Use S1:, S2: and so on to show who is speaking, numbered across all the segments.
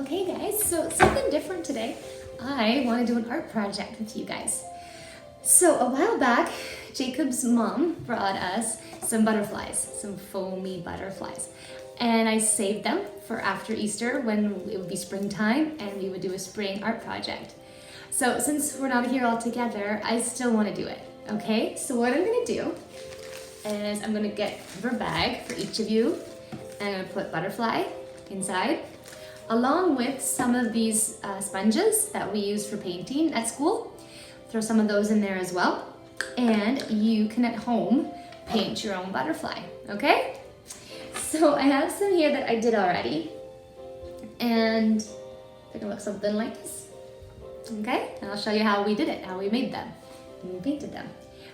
S1: Okay guys, so something different today. I want to do an art project with you guys. So a while back, Jacob's mom brought us some butterflies, some foamy butterflies. And I saved them for after Easter when it would be springtime and we would do a spring art project. So since we're not here all together, I still want to do it, okay? So what I'm gonna do is I'm gonna get a rubber bag for each of you and I'm gonna put butterfly inside, along with some of these sponges that we use for painting at school. Throw some of those in there as well. And you can at home paint your own butterfly, okay? So I have some here that I did already. And they're gonna look something like this, okay? And I'll show you how we did it, how we made them, and we painted them.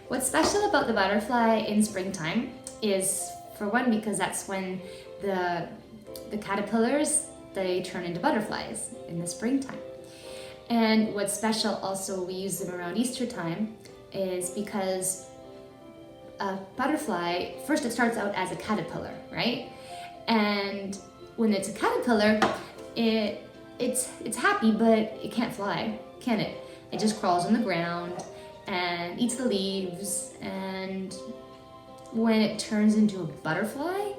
S1: What's special about the butterfly in springtime is, for one, because that's when the caterpillars, they turn into butterflies in the springtime. And what's special also, we use them around Easter time, is because a butterfly, first it starts out as a caterpillar, right? And when it's a caterpillar, it's happy, but it can't fly, can it? It just crawls on the ground and eats the leaves, and when it turns into a butterfly,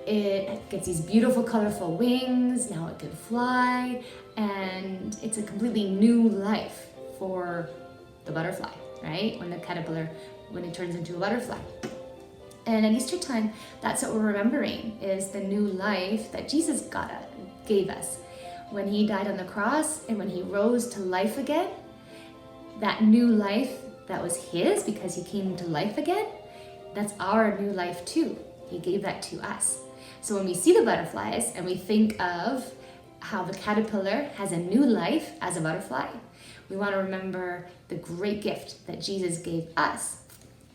S1: it gets these beautiful colorful wings. Now it can fly, and it's a completely new life for the butterfly, right? When the caterpillar, when it turns into a butterfly. And at Easter time, that's what we're remembering, is the new life that Jesus gave us. When he died on the cross and when he rose to life again, that new life that was his because he came to life again, that's our new life too. He gave that to us. So when we see the butterflies and we think of how the caterpillar has a new life as a butterfly, we want to remember the great gift that Jesus gave us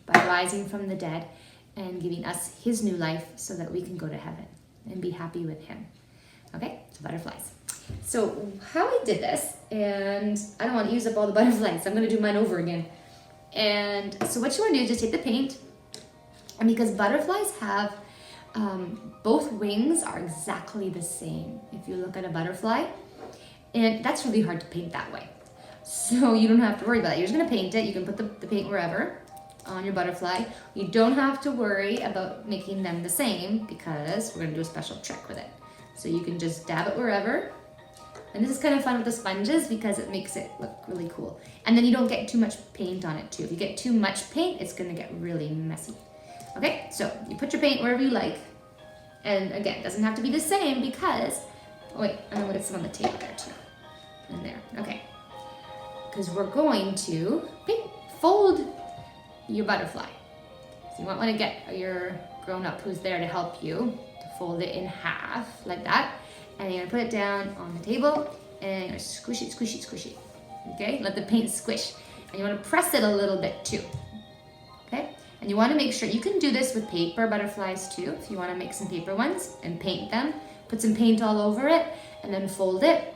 S1: by rising from the dead and giving us his new life so that we can go to heaven and be happy with him. Okay, so butterflies. So how we did this, and I don't want to use up all the butterflies, I'm going to do mine over again. And so what you want to do is just take the paint, and because butterflies have both wings are exactly the same. If you look at a butterfly, and that's really hard to paint that way. So you don't have to worry about it. You're just gonna paint it. You can put the paint wherever on your butterfly. You don't have to worry about making them the same because we're gonna do a special trick with it. So you can just dab it wherever. And this is kind of fun with the sponges because it makes it look really cool. And then you don't get too much paint on it too. If you get too much paint, it's gonna get really messy. Okay, so you put your paint wherever you like. And again, it doesn't have to be the same because, oh wait, I'm gonna put some on the table there too. And there, okay. Because we're going to fold your butterfly. So you might wanna get your grown-up who's there to help you to fold it in half, like that. And you're gonna put it down on the table and you're gonna squish it, squish it, squish it. Okay, let the paint squish. And you wanna press it a little bit too, okay? And you want to make sure, you can do this with paper butterflies too, if you want to make some paper ones and paint them, put some paint all over it and then fold it.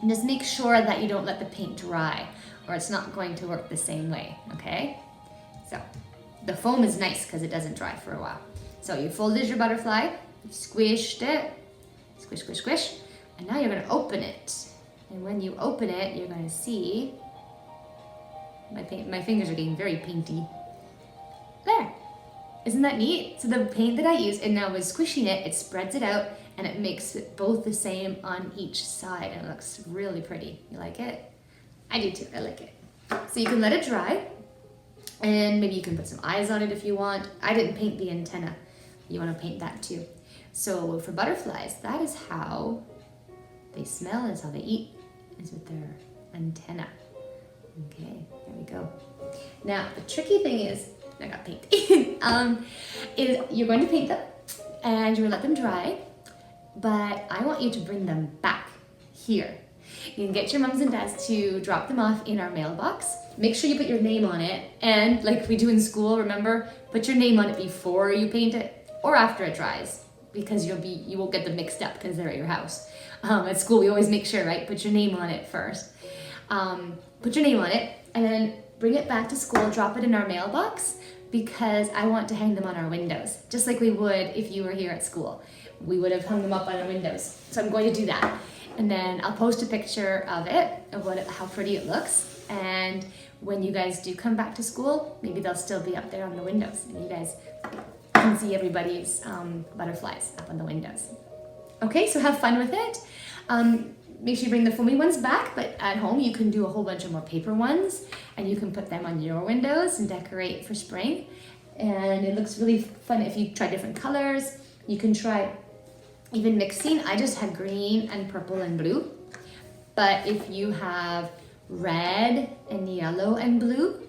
S1: And just make sure that you don't let the paint dry or it's not going to work the same way, okay? So the foam is nice because it doesn't dry for a while. So you folded your butterfly, you squished it, squish, squish, squish, and now you're going to open it. And when you open it, you're going to see, my fingers are getting very painty. There, isn't that neat? So the paint that I use, and now with squishing it, it spreads it out and it makes it both the same on each side and it looks really pretty. You like it? I do too, I like it. So you can let it dry and maybe you can put some eyes on it if you want. I didn't paint the antenna. You want to paint that too. So for butterflies, that is how they smell, is how they eat, is with their antenna. Okay, there we go. Now the tricky thing is, I got paint, is you're going to paint them and you're going to let them dry, but I want you to bring them back here. You can get your moms and dads to drop them off in our mailbox. Make sure you put your name on it, and like we do in school, remember, put your name on it before you paint it or after it dries, because you won't get them mixed up because they're at your house. At school, we always make sure, right? Put your name on it first. Put your name on it and then bring it back to school, drop it in our mailbox, because I want to hang them on our windows, just like we would if you were here at school. We would have hung them up on our windows. So I'm going to do that. And then I'll post a picture of it, of how pretty it looks. And when you guys do come back to school, maybe they'll still be up there on the windows and you guys can see everybody's butterflies up on the windows. Okay, so have fun with it. Make sure you bring the foamy ones back, but at home you can do a whole bunch of more paper ones and you can put them on your windows and decorate for spring. And it looks really fun if you try different colors. You can try even mixing. I just had green and purple and blue. But if you have red and yellow and blue,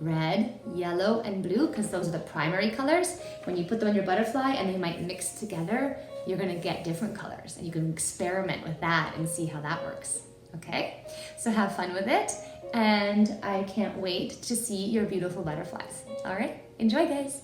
S1: red, yellow, and blue, because those are the primary colors. When you put them on your butterfly and they might mix together, you're gonna get different colors and you can experiment with that and see how that works, okay? So have fun with it and I can't wait to see your beautiful butterflies. All right, enjoy guys.